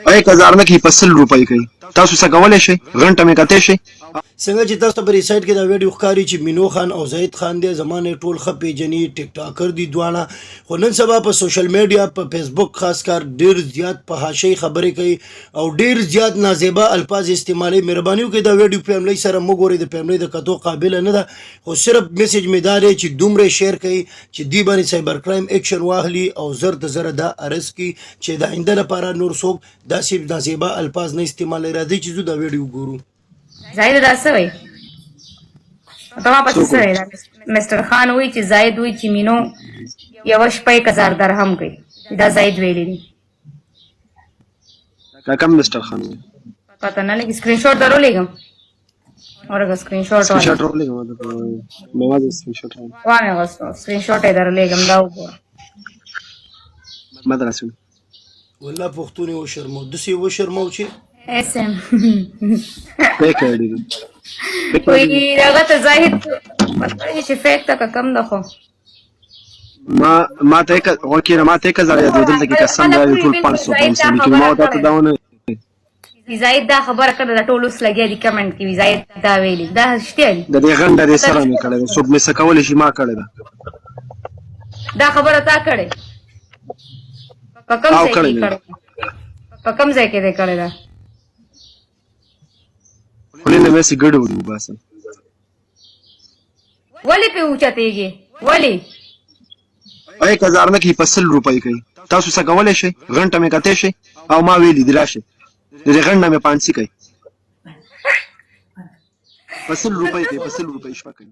1000 نه کې 100 روپۍ کوي. تاسو څه کولای شئ؟ غنټه مې کته شي. څنګه چې تاسو په ریسایت کې دا ویډیو ښکاري چې مینو خان او زاهد خان دی زمانه ټول خپې جنې ټیک ټاکر دي دوانه خو نن سبا په سوشل میډیا په فیسبوک خاص کار ډیر زیات په حاشیه خبرې کوي او ډیر زیات نازیبا الفاظ استعمالي. مهرباني وکړئ دا ویډیو فیملی سره مو ګورئ د فیملی د کتو قابل نه ده خو صرف میسج مې دا دی چې دومره شیر کوي چې دی باندې سایبر کرائم ایکشن واخلي او زر د زر دا ارس کی چې د آینده لپاره نور څوک داسې نازیبا الفاظ نه استعمالي. راځي چې زه دا ویډیو ګورو. زاهد دا څه وایي؟ ته ما پسې څه وایي؟ مستر خان وایي چې زاهد وایي چې مینو یوه شپه 1000 درهم کوي. دا زاهد ویلی دی. کوم مستر خان وایي؟ پته نه لګي. سکرین شاټ درو لګم ورګه سکرین شاټ سکرین شاټ ورلګم مې واځي سکرین شاټ وانه غوښتو سکرین شاټ یې درو لګم دا وګوره. مدرسه والله پښتون و شرمو دسی و شرمو چې اسم فیک ایډی وی داغه ته زاهد پته چې فیک تا کم ده خو ما ته وکیل ما ته 1000 یاد دلته کې قسم دی ټول 500 کې ما ته داونه زاهد دا خبره کړه د ټول اوس لګیا دي کمنټ کې زاهد دا ویلي دا شته دي د دې غنډه دې سره مې کړل څوک مې سکول شي ما کړل دا خبره تا کړې په کوم ځای کې کړې په کوم ځای کې دې کړې دا ولې مې سي ګډوډ وباسه ولې په اوچتېږي ولې 1000 نه کې 100 روپۍ کوي. تاسو څه کولای شئ؟ غنټه مې کته شي او ما ویلي دی راشه د غنډه مې 500 کوي. 100 روپۍ کوي 100 روپۍ شپه کوي.